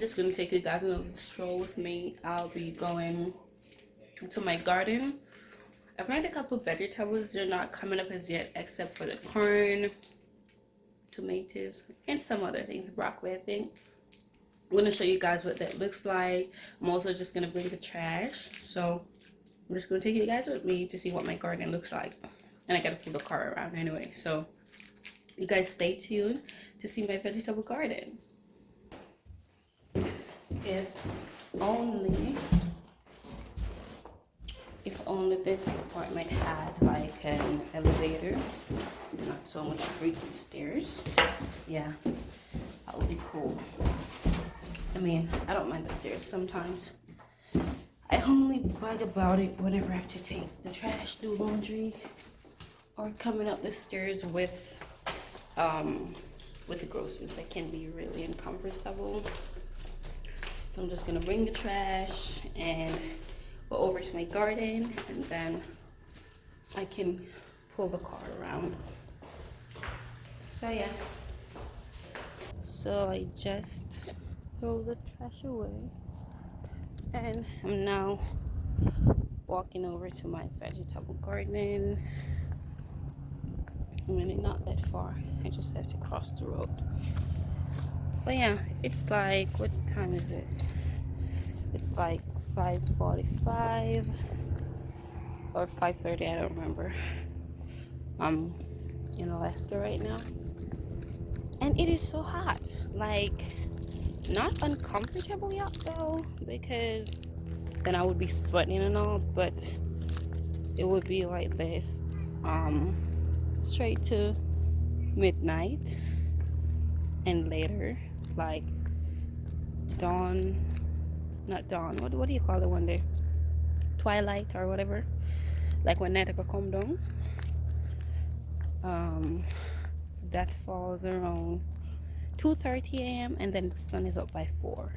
just gonna take you guys on a little stroll with me. I'll be going to my garden. I planted a couple of vegetables. They're not coming up as yet, except for the corn, tomatoes, and some other things, broccoli, I think. I'm gonna show you guys what that looks like. I'm also just gonna bring the trash, so I'm just gonna take you guys with me to see what my garden looks like. And I gotta pull the car around anyway, so you guys stay tuned to see my vegetable garden. If only this apartment had like an elevator, not so much freaking stairs. Yeah, that would be cool. I mean, I don't mind the stairs sometimes. I only bug about it whenever I have to take the trash, do laundry, or coming up the stairs with the groceries. That can be really uncomfortable. So I'm just gonna bring the trash and go over to my garden, and then I can pull the car around. So yeah. So I just throw the trash away, and I'm now walking over to my vegetable garden. I mean, not that far. I just have to cross the road. But yeah, it's like, what time is it? It's like 5:45 or 5:30, I don't remember. I'm in Alaska right now, and it is so hot. Like, not uncomfortable yet though, because then I would be sweating and all, but it would be like this straight to midnight and later, like dawn, not dawn, what do you call it one day, twilight or whatever, like when night come down. That falls around 2:30 a.m. and then the sun is up by 4,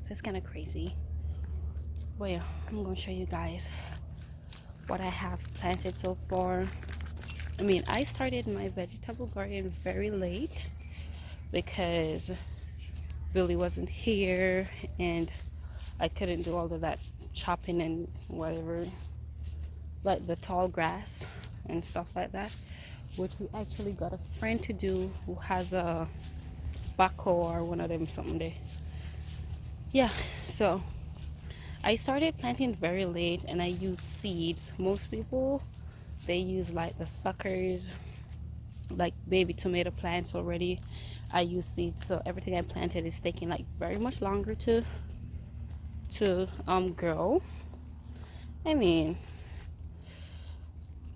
so it's kind of crazy. But yeah, I'm gonna show you guys what I have planted so far. I mean, I started my vegetable garden very late because Billy wasn't here and I couldn't do all of that chopping and whatever, like the tall grass and stuff like that, which we actually got a friend to do who has a backhoe or one of them someday. Yeah, so I started planting very late, and I use seeds. Most people, they use like the suckers, like baby tomato plants already. I use seeds, so everything I planted is taking like very much longer to grow. I mean,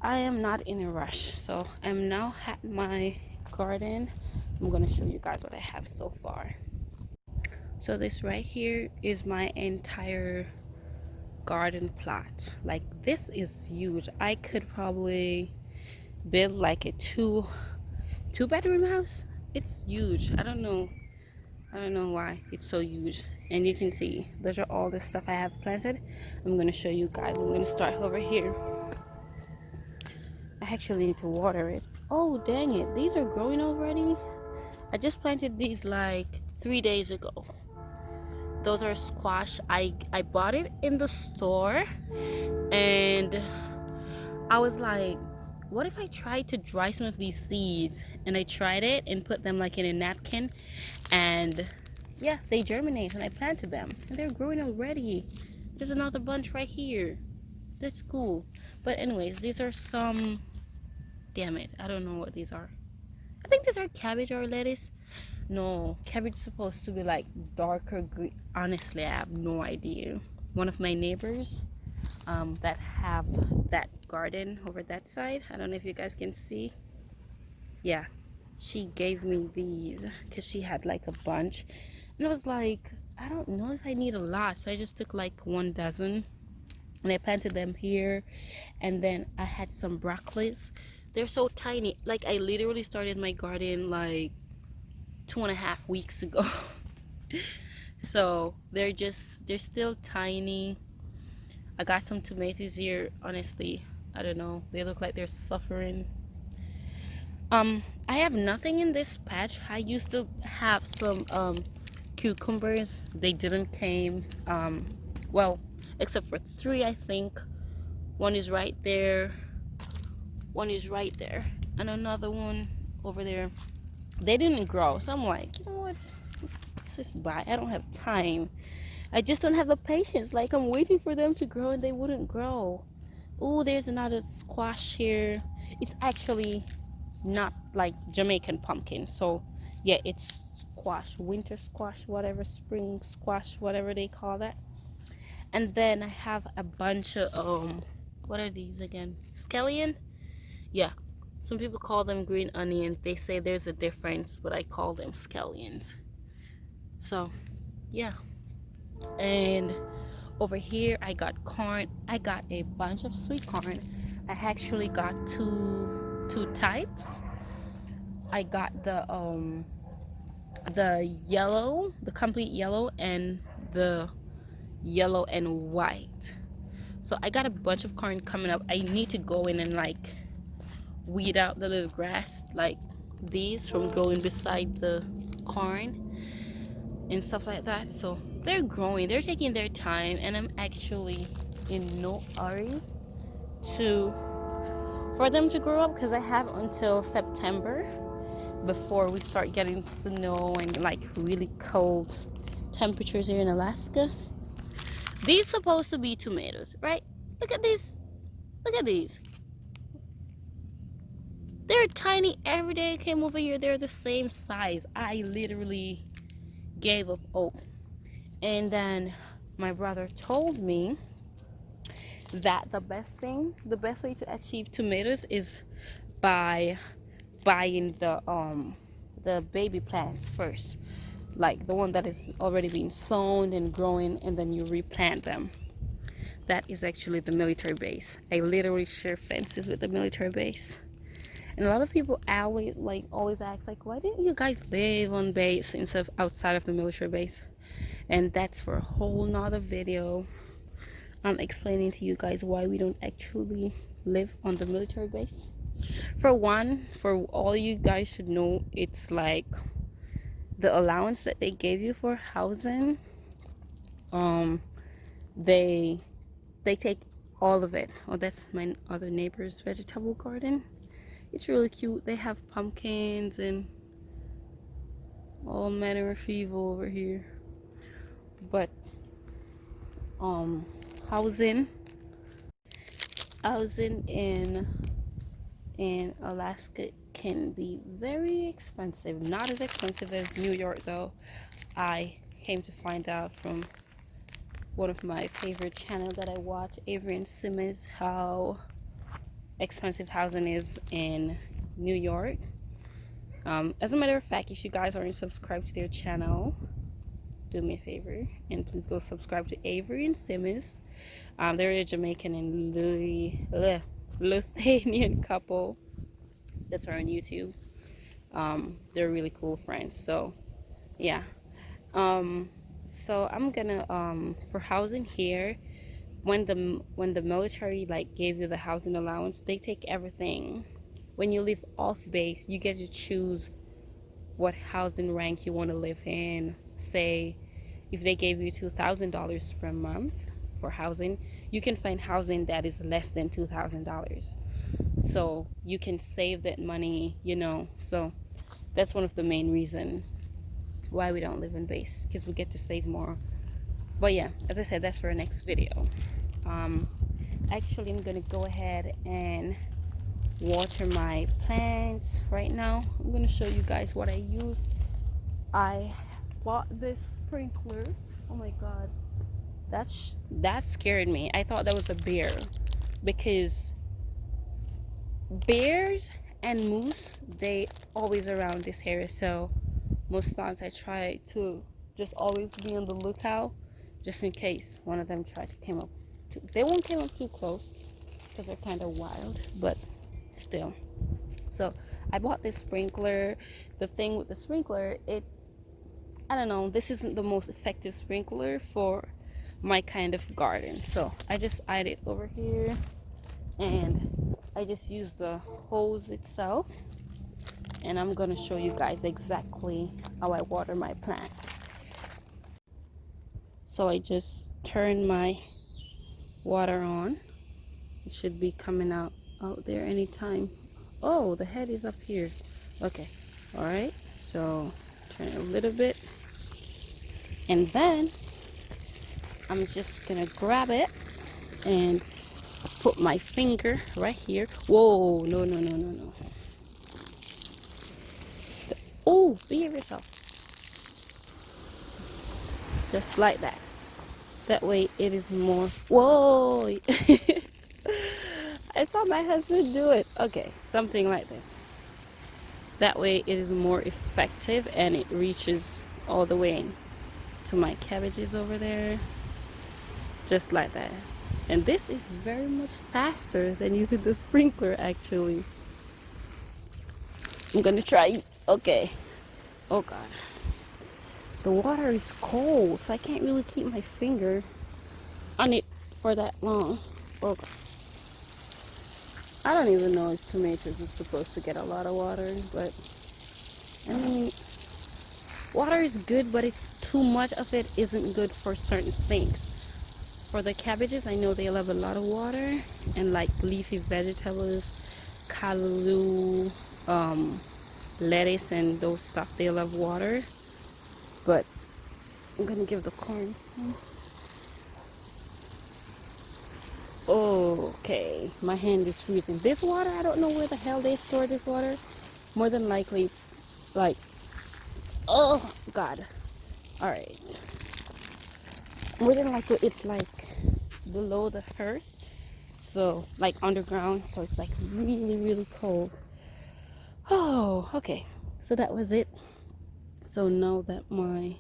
I am not in a rush, so I'm now at my garden. I'm gonna show you guys what I have so far. So this right here is my entire garden plot. Like, this is huge. I could probably build like a two-bedroom house. It's huge. I don't know why it's so huge. And you can see those are all the stuff I have planted. I'm gonna show you guys. I'm gonna start over here. I actually need to water it. Oh dang it, these are growing already. I just planted these like 3 days ago. Those are squash. I bought it in the store, and I was like, what if I tried to dry some of these seeds? And I tried it and put them like in a napkin, and yeah, they germinate, and I planted them and they're growing already. There's another bunch right here. That's cool. But anyways, these are some, damn it, I don't know what these are. I think these are cabbage or lettuce. No, cabbage is supposed to be like darker green. Honestly, I have no idea. One of my neighbors that have that garden over that side, I don't know if you guys can see. Yeah, she gave me these because she had like a bunch, and I was like, I don't know if I need a lot, so I just took like 1 dozen and I planted them here. And then I had some broccolis. They're so tiny. Like, I literally started my garden like 2.5 weeks ago. So they're still tiny. I got some tomatoes here. Honestly, I don't know, they look like they're suffering. I have nothing in this patch. I used to have some cucumbers. They didn't came, well, except for 3, I think. One is right there, one is right there, and another one over there. They didn't grow, so I'm like, you know what, let's just buy. I don't have time. I just don't have the patience. Like, I'm waiting for them to grow and they wouldn't grow. Oh, there's another squash here. It's actually not like Jamaican pumpkin, so yeah, it's squash, winter squash, whatever, spring squash, whatever they call that. And then I have a bunch of what are these again? Scallion? Yeah, some people call them green onions. They say there's a difference, but I call them scallions. So yeah. And over here I got corn. I got a bunch of sweet corn. I actually got two types. I got the yellow, the complete yellow, and the yellow and white. So I got a bunch of corn coming up. I need to go in and like weed out the little grass like these from growing beside the corn and stuff like that. So they're growing, they're taking their time, and I'm actually in no hurry for them to grow up, because I have until September before we start getting snow and like really cold temperatures here in Alaska. These supposed to be tomatoes, right? Look at these. Look at these. They're tiny. Every day I came over here, they're the same size. I literally gave up hope. And then my brother told me that the best way to achieve tomatoes is by buying the baby plants first, like the one that is already being sown and growing, and then you replant them. That is actually the military base. I literally share fences with the military base. And a lot of people always ask, like, why didn't you guys live on base instead of outside of the military base? And that's for a whole nother video. I'm explaining to you guys why we don't actually live on the military base. For one, for all you guys should know, it's like the allowance that they gave you for housing, they take all of it. Oh, that's my other neighbor's vegetable garden. It's really cute. They have pumpkins and all manner of evil over here. But housing in Alaska can be very expensive. Not as expensive as New York though. I came to find out from one of my favorite channels that I watch, Avery and Simmons, how expensive housing is in New York. As a matter of fact, if you guys aren't subscribed to their channel, do me a favor and please go subscribe to Avery and Simmons. They're a Jamaican and Lithuanian couple that's on YouTube. They're really cool friends. So yeah. So I'm gonna for housing here, when the military like gave you the housing allowance, they take everything. When you live off base, you get to choose what housing rank you want to live in. Say if they gave you $2,000 per month for housing, you can find housing that is less than $2,000, so you can save that money, you know. So that's one of the main reasons why we don't live in base, because we get to save more. But yeah, as I said, that's for our next video. Actually, I'm gonna go ahead and water my plants right now. I'm gonna show you guys what I use. I bought this sprinkler. Oh my god, that scared me. I thought that was a bear, because bears and moose, they always around this area. So most times I try to just always be on the lookout, just in case one of them try to come up. They won't come up too close because they're kind of wild, but still. So I bought this sprinkler. The thing with the sprinkler, I don't know, this isn't the most effective sprinkler for my kind of garden. So I just add it over here, and I just use the hose itself, and I'm gonna show you guys exactly how I water my plants. So I just turn my water on. It should be coming out there anytime. Oh, the head is up here. Okay, all right, so turn it a little bit, and then I'm just gonna grab it and put my finger right here. Whoa, no, no, no, no, no. Oh, behave yourself. Just like that. That way it is more. Whoa. I saw my husband do it. Okay, something like this. That way it is more effective and it reaches all the way in to my cabbages over there. Just like that. And this is very much faster than using the sprinkler actually. I'm gonna try. Okay. Oh god. The water is cold, so I can't really keep my finger on it for that long. Oh god. I don't even know if tomatoes is supposed to get a lot of water, but I mean, water is good, but it's too much of it isn't good for certain things. For the cabbages, I know they love a lot of water, and like leafy vegetables, callaloo, lettuce, and those stuff, they love water. But I'm gonna give the corn some. Okay, my hand is freezing. This water, I don't know where the hell they store this water. More than likely, it's like, oh god. All right. More than likely, it's like below the earth, so like underground. So it's like really, really cold. Oh, okay. So that was it. So now that my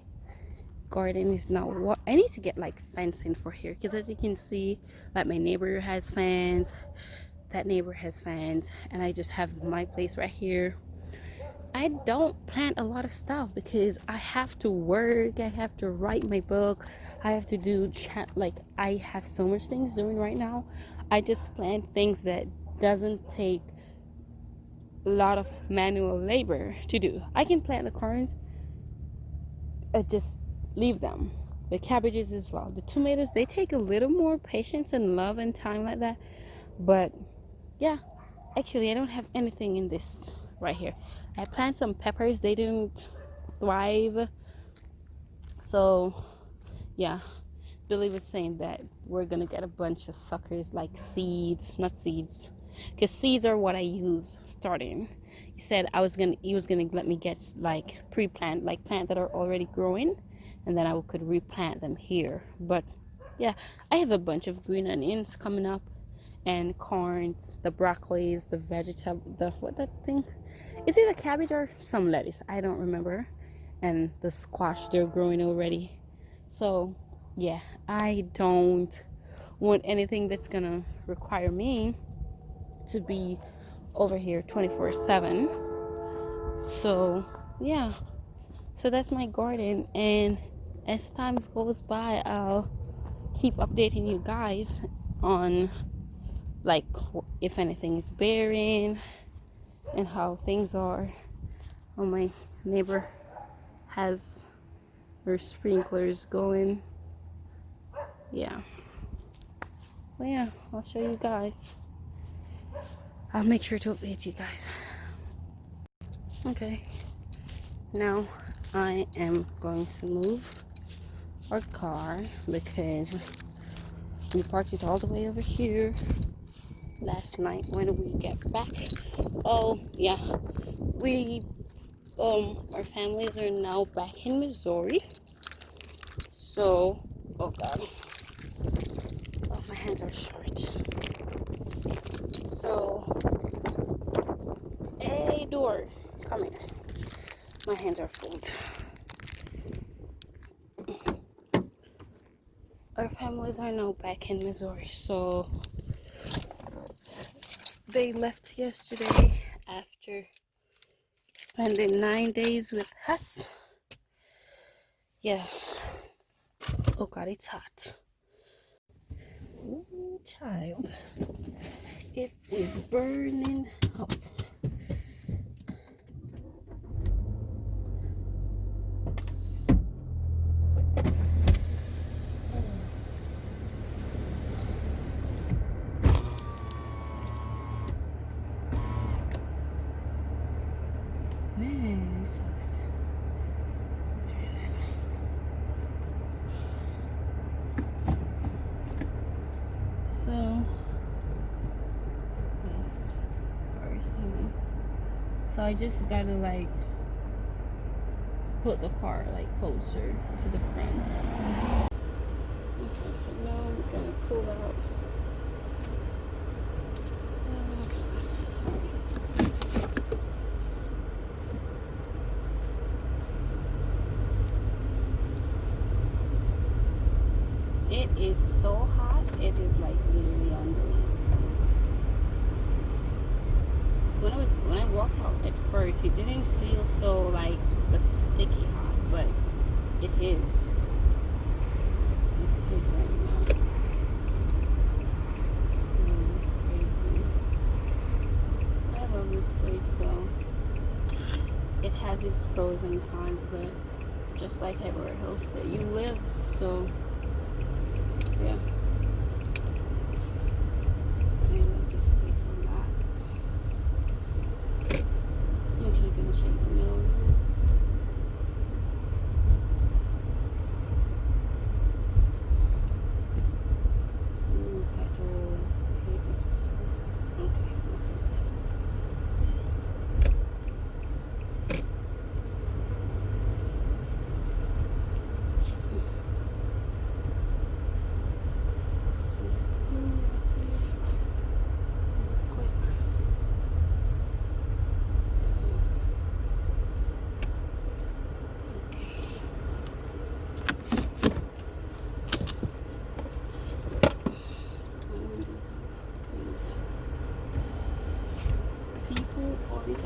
garden is now I need to get like fencing for here, because as you can see, like my neighbor has fans, that neighbor has fans, and I just have my place right here. I don't plant a lot of stuff because I have to work, I have to write my book, I have to do like I have so much things doing right now. I just plant things that doesn't take a lot of manual labor to do. I can plant the corns, just leave them. The cabbages as well. The tomatoes, they take a little more patience and love and time like that. But yeah, actually I don't have anything in this right here. I planted some peppers, they didn't thrive. So yeah, Billy was saying that we're gonna get a bunch of suckers, like seeds, not seeds, because seeds are what I use starting. He said he was gonna let me get like pre-plant, like plant that are already growing, and then I could replant them here. But yeah, I have a bunch of green onions coming up, and corn, the broccolis, the vegetable, the what that thing? Is it a cabbage or some lettuce? I don't remember. And the squash, they're growing already. So yeah, I don't want anything that's gonna require me to be over here 24/7. So yeah, so that's my garden, and as time goes by, I'll keep updating you guys on like if anything is bearing and how things are. Oh, my neighbor has her sprinklers going. Yeah, well, yeah, I'll show you guys. I'll make sure to update you guys. Okay, now I am going to move our car because we parked it all the way over here last night when we get back. Oh yeah, we our families are now back in Missouri. So oh god, oh, my hands are short. So hey, door, come here. My hands are full. Our families are now back in Missouri, so they left yesterday after spending 9 days with us. Yeah. Oh god, it's hot. Ooh, child. It is burning up. So I just gotta like put the car like closer to the front. Okay, so now I'm gonna pull out. It is so hot, it is like literally unbelievable. When I walked out at first, it didn't feel so like the sticky hot, but it is. It is right now. Man, it's crazy. I love this place though. It has its pros and cons, but just like everywhere else that you live, so yeah. I love this place a lot. I'm actually gonna check the mail room. Ooh, petrol. I hate this petrol. Okay, not so bad.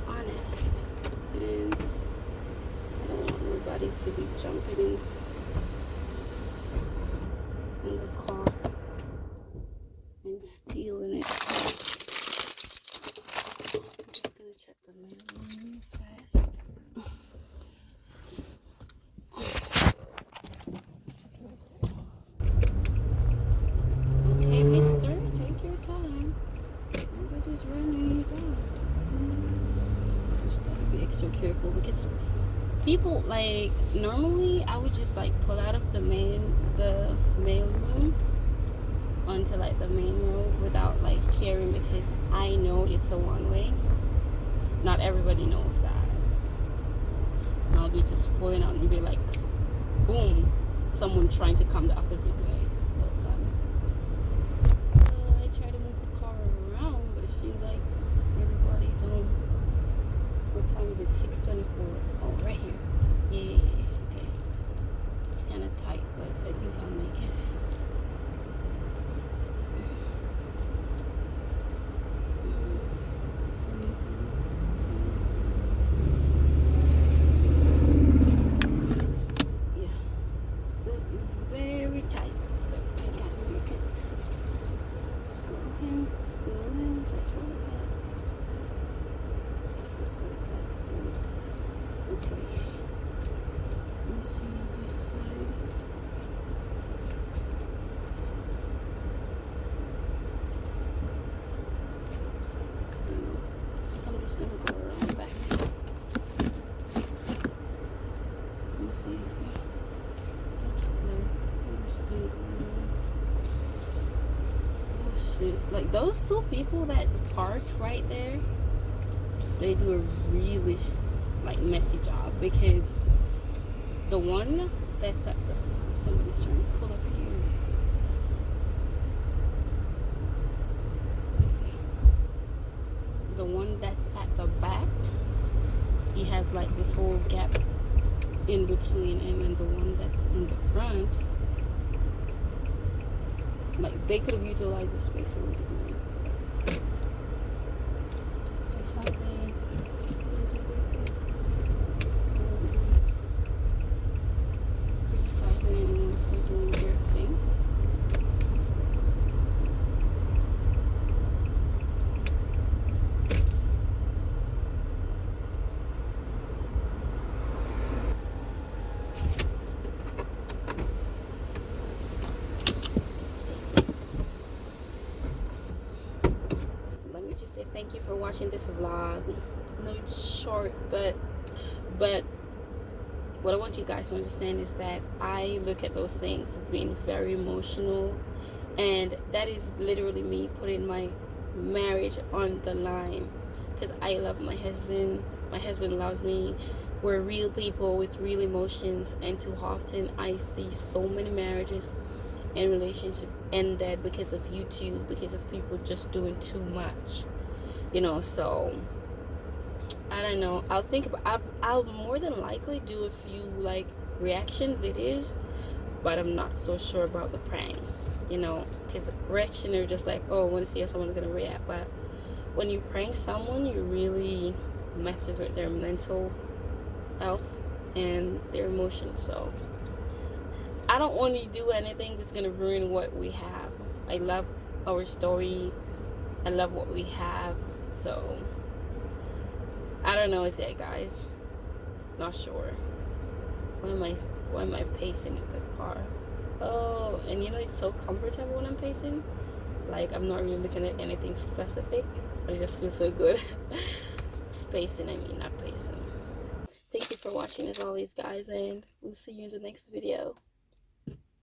Honest, and I don't want nobody to be jumping in the car and stealing it. So I'm just gonna check the mail really fast. Okay, mister, take your time. Nobody's running you down. Be extra careful because people like normally I would just like pull out of the mail room onto like the main road without like caring, because I know it's a one-way. Not everybody knows that. And I'll be just pulling out and be like, boom, someone trying to come the opposite way. Oh god. I try to move the car around, but it seems like everybody's home. What time is it? 6:24. Oh, right here. Yeah, okay. It's kind of tight, but I think I'll make it. Yeah, that is very tight, but I gotta make it. Go ahead, just like that. Just like that, so okay. Let me see this side. I think I'm just gonna go around the back. Let me see. Yeah, that's clear. I'm just gonna go around. Oh shit! Like those two people that parked right there, they do a really like messy job, because the one that's at the somebody's trying to pull up here. The one that's at the back, he has like this whole gap in between him and the one that's in the front. Like they could have utilized the space a little bit more. It's just how they criticizing anyone for doing their thing. So let me just say thank you for watching this vlog. I know it's short, but what I want you guys to understand is that I look at those things as being very emotional, and that is literally me putting my marriage on the line, because I love my husband. my husband loves me. We're real people with real emotions, and too often I see so many marriages and relationships ended because of YouTube, because of people just doing too much, you know. So I don't know. I'll think about. I'll more than likely do a few like reaction videos, but I'm not so sure about the pranks, you know, because reaction are just like, oh, I want to see how someone's gonna react. But when you prank someone, you really messes with their mental health and their emotions. So I don't want to do anything that's gonna ruin what we have. I love our story. I love what we have. So I don't know what's it, guys. Not sure. Why am I pacing in the car? Oh, and you know, it's so comfortable when I'm pacing. Like, I'm not really looking at anything specific, but it just feels so good. Spacing, I mean, not pacing. Thank you for watching as always, guys, and we'll see you in the next video.